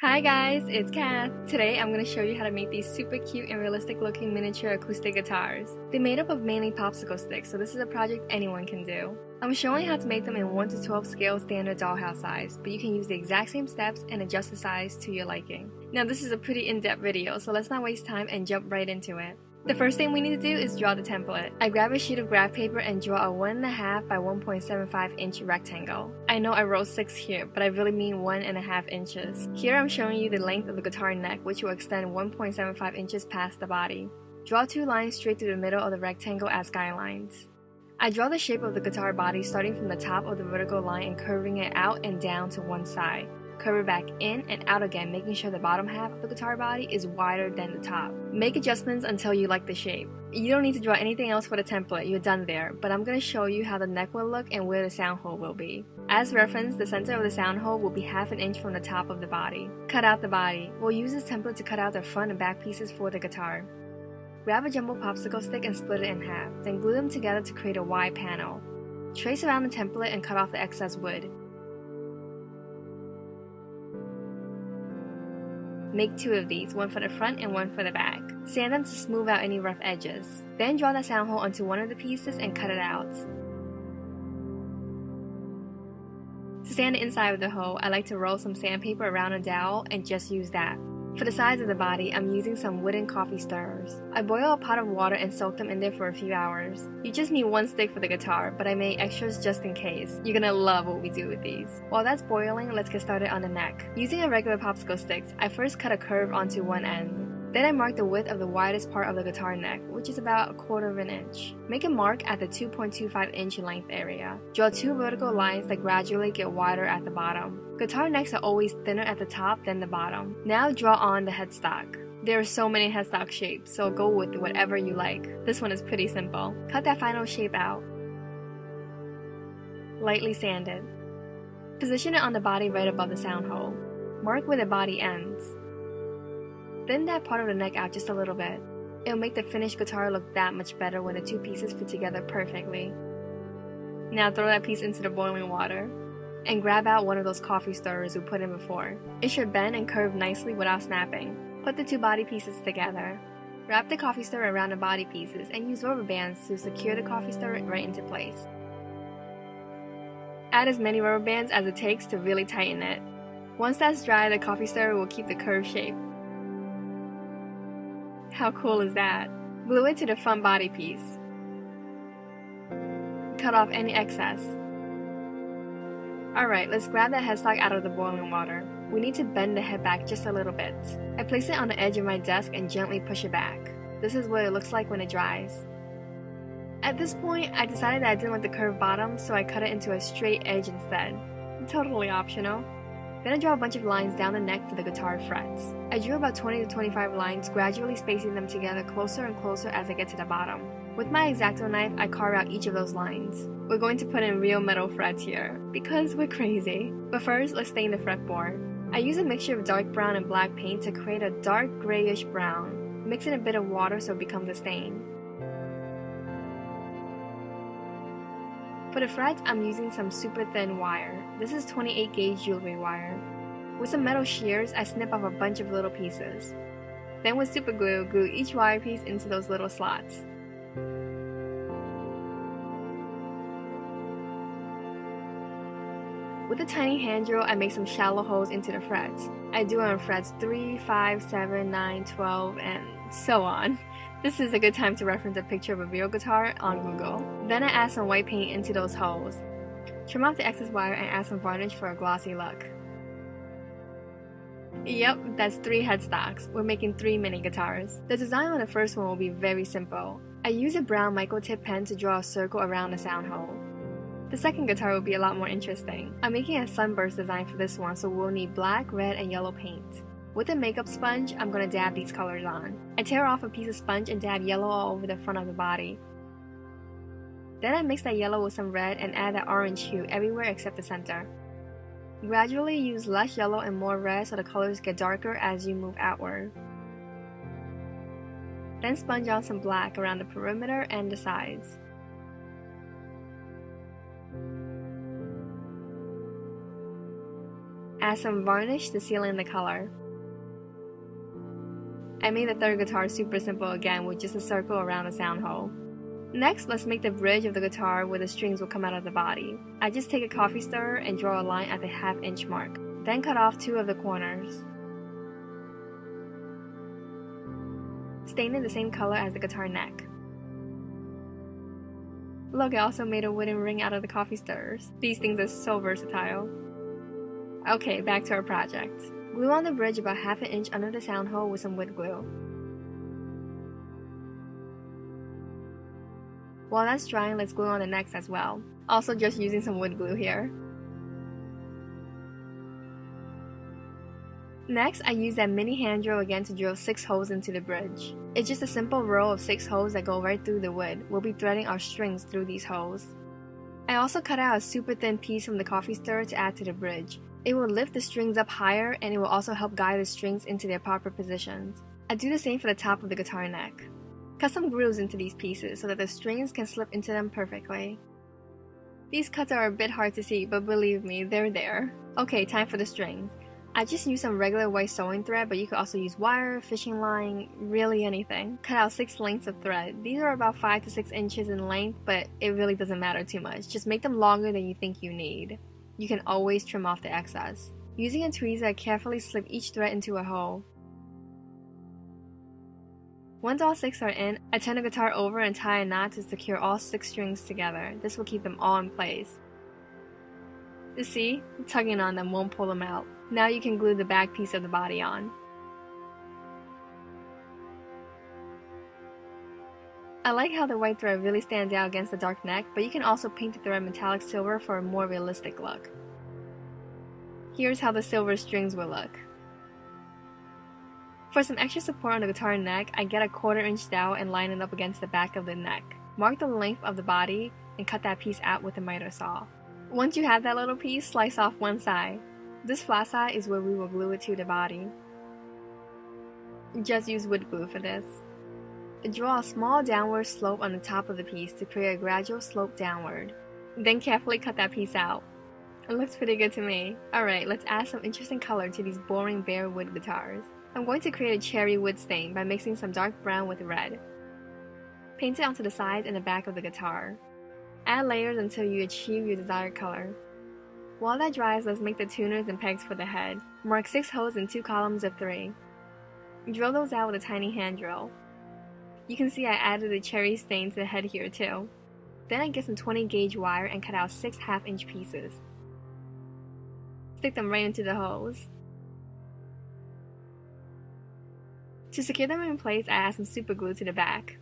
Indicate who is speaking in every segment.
Speaker 1: Hi guys, it's Kath. Today I'm going to show you how to make these super cute and realistic looking miniature acoustic guitars. They're made up of mainly popsicle sticks, so this is a project anyone can do. I'm showing how to make them in 1 to 12 scale standard dollhouse size, but you can use the exact same steps and adjust the size to your liking. Now this is a pretty in-depth video, so let's not waste time and jump right into it. The first thing we need to do is draw the template. I grab a sheet of graph paper and draw a 1.5 by 1.75 inch rectangle. I know I wrote 6 here, but I really mean 1.5 inches. Here I'm showing you the length of the guitar neck, which will extend 1.75 inches past the body. Draw 2 lines straight through the middle of the rectangle as guidelines. I draw the shape of the guitar body starting from the top of the vertical line and curving it out and down to one side. Curve it back in and out again, making sure the bottom half of the guitar body is wider than the top. Make adjustments until you like the shape. You don't need to draw anything else for the template, you're done there, but I'm going to show you how the neck will look and where the sound hole will be. As reference, the center of the sound hole will be ½ inch from the top of the body. Cut out the body. We'll use this template to cut out the front and back pieces for the guitar. Grab a jumbo popsicle stick and split it in half, then glue them together to create a wide panel. Trace around the template and cut off the excess wood. Make 2 of these, one for the front and one for the back. Sand them to smooth out any rough edges. Then draw the sound hole onto one of the pieces and cut it out. To sand the inside of the hole, I like to roll some sandpaper around a dowel and just use that. For the sides of the body, I'm using some wooden coffee stirrers. I boil a pot of water and soak them in there for a few hours. You just need 1 stick for the guitar, but I made extras just in case. You're gonna love what we do with these. While that's boiling, let's get started on the neck. Using a regular popsicle sticks, I first cut a curve onto one end. Then I mark the width of the widest part of the guitar neck, which is about 1/4 inch. Make a mark at the 2.25 inch length area. Draw 2 vertical lines that gradually get wider at the bottom. Guitar necks are always thinner at the top than the bottom. Now draw on the headstock. There are so many headstock shapes, so go with whatever you like. This one is pretty simple. Cut that final shape out. Lightly sand it. Position it on the body right above the sound hole. Mark where the body ends. Thin that part of the neck out just a little bit. It'll make the finished guitar look that much better when the 2 pieces fit together perfectly. Now throw that piece into the boiling water. And grab out one of those coffee stirrers we put in before. It should bend and curve nicely without snapping. Put the 2 body pieces together. Wrap the coffee stirrer around the body pieces and use rubber bands to secure the coffee stirrer right into place. Add as many rubber bands as it takes to really tighten it. Once that's dry, the coffee stirrer will keep the curved shape. How cool is that? Glue it to the front body piece. Cut off any excess. Alright, let's grab that headstock out of the boiling water. We need to bend the head back just a little bit. I place it on the edge of my desk and gently push it back. This is what it looks like when it dries. At this point, I decided that I didn't want the curved bottom, so I cut it into a straight edge instead. Totally optional. Then I draw a bunch of lines down the neck for the guitar frets. I drew about 20 to 25 lines, gradually spacing them together closer and closer as I get to the bottom. With my X-Acto knife, I carve out each of those lines. We're going to put in real metal frets here, because we're crazy. But first, let's stain the fretboard. I use a mixture of dark brown and black paint to create a dark grayish brown. Mix in a bit of water so it becomes a stain. For the frets, I'm using some super thin wire. This is 28 gauge jewelry wire. With some metal shears, I snip off a bunch of little pieces. Then with super glue, glue each wire piece into those little slots. With a tiny hand drill, I make some shallow holes into the frets. I do it on frets 3, 5, 7, 9, 12, and so on. This is a good time to reference a picture of a real guitar on Google. Then I add some white paint into those holes. Trim off the excess wire and add some varnish for a glossy look. Yep, that's 3 headstocks. We're making 3 mini guitars. The design on the first one will be very simple. I use a brown microtip pen to draw a circle around the sound hole. The second guitar will be a lot more interesting. I'm making a sunburst design for this one, so we'll need black, red, and yellow paint. With a makeup sponge, I'm going to dab these colors on. I tear off a piece of sponge and dab yellow all over the front of the body. Then I mix that yellow with some red and add that orange hue everywhere except the center. Gradually use less yellow and more red so the colors get darker as you move outward. Then sponge on some black around the perimeter and the sides. Add some varnish to seal in the color. I made the third guitar super simple again with just a circle around the sound hole. Next, let's make the bridge of the guitar where the strings will come out of the body. I just take a coffee stirrer and draw a line at the half-inch mark, then cut off 2 of the corners. Stain it the same color as the guitar neck. Look, I also made a wooden ring out of the coffee stirrers. These things are so versatile. Okay, back to our project. Glue on the bridge about half an inch under the sound hole with some wood glue. While that's drying, let's glue on the necks as well. Also just using some wood glue here. Next, I use that mini hand drill again to drill 6 holes into the bridge. It's just a simple row of 6 holes that go right through the wood. We'll be threading our strings through these holes. I also cut out a super thin piece from the coffee stirrer to add to the bridge. It will lift the strings up higher and it will also help guide the strings into their proper positions. I do the same for the top of the guitar neck. Cut some grooves into these pieces so that the strings can slip into them perfectly. These cuts are a bit hard to see, but believe me, they're there. Okay, time for the strings. I just used some regular white sewing thread, but you could also use wire, fishing line, really anything. Cut out 6 lengths of thread. These are about 5 to 6 inches in length, but it really doesn't matter too much. Just make them longer than you think you need. You can always trim off the excess. Using a tweezer, I carefully slip each thread into a hole. Once all 6 are in, I turn the guitar over and tie a knot to secure all 6 strings together. This will keep them all in place. You see, tugging on them won't pull them out. Now you can glue the back piece of the body on. I like how the white thread really stands out against the dark neck, but you can also paint the thread metallic silver for a more realistic look. Here's how the silver strings will look. For some extra support on the guitar neck, I get a 1/4 inch dowel and line it up against the back of the neck. Mark the length of the body and cut that piece out with a miter saw. Once you have that little piece, slice off one side. This flat side is where we will glue it to the body. Just use wood glue for this. Draw a small downward slope on the top of the piece to create a gradual slope downward. Then carefully cut that piece out. It looks pretty good to me. Alright, let's add some interesting color to these boring bare wood guitars. I'm going to create a cherry wood stain by mixing some dark brown with red. Paint it onto the sides and the back of the guitar. Add layers until you achieve your desired color. While that dries, let's make the tuners and pegs for the head. Mark 6 holes in 2 columns of 3. Drill those out with a tiny hand drill. You can see I added the cherry stain to the head here too. Then I get some 20 gauge wire and cut out 6 half-inch pieces. Stick them right into the holes. To secure them in place, I add some super glue to the back.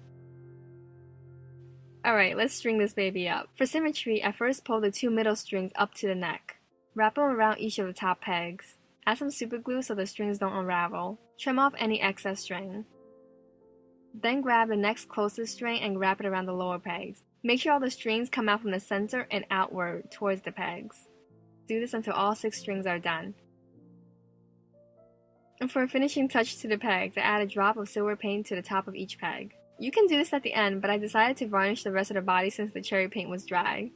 Speaker 1: Alright, let's string this baby up. For symmetry, I first pull the 2 middle strings up to the neck. Wrap them around each of the top pegs. Add some super glue so the strings don't unravel. Trim off any excess string. Then grab the next closest string and wrap it around the lower pegs. Make sure all the strings come out from the center and outward towards the pegs. Do this until all 6 strings are done. And for a finishing touch to the pegs, I add a drop of silver paint to the top of each peg. You can do this at the end, but I decided to varnish the rest of the body since the cherry paint was dry.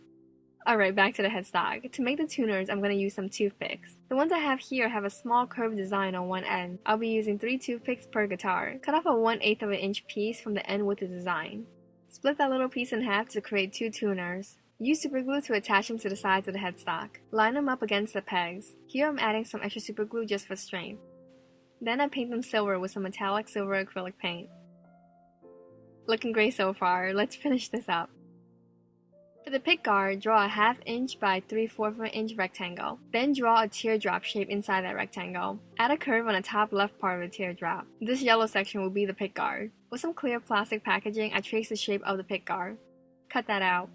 Speaker 1: Alright, back to the headstock. To make the tuners, I'm going to use some toothpicks. The ones I have here have a small curved design on one end. I'll be using 3 toothpicks per guitar. Cut off a 1/8 of an inch piece from the end with the design. Split that little piece in half to create 2 tuners. Use super glue to attach them to the sides of the headstock. Line them up against the pegs. Here I'm adding some extra super glue just for strength. Then I paint them silver with some metallic silver acrylic paint. Looking great so far, let's finish this up. For the pick guard, draw a 1/2 inch by 3/4 inch rectangle. Then draw a teardrop shape inside that rectangle. Add a curve on the top left part of the teardrop. This yellow section will be the pick guard. With some clear plastic packaging, I trace the shape of the pick guard. Cut that out.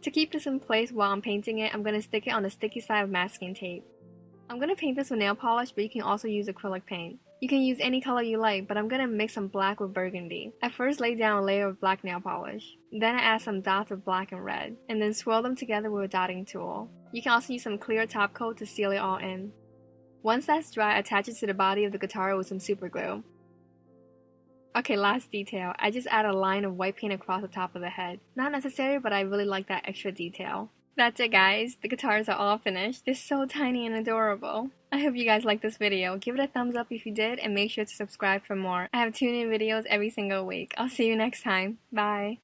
Speaker 1: To keep this in place while I'm painting it, I'm going to stick it on the sticky side of masking tape. I'm going to paint this with nail polish, but you can also use acrylic paint. You can use any color you like, but I'm going to mix some black with burgundy. I first lay down a layer of black nail polish. Then I add some dots of black and red, and then swirl them together with a dotting tool. You can also use some clear top coat to seal it all in. Once that's dry, attach it to the body of the guitar with some super glue. Okay, last detail. I just add a line of white paint across the top of the head. Not necessary, but I really like that extra detail. That's it, guys. The guitars are all finished. They're so tiny and adorable. I hope you guys liked this video. Give it a thumbs up if you did, and make sure to subscribe for more. I have 2 new videos every single week. I'll see you next time. Bye.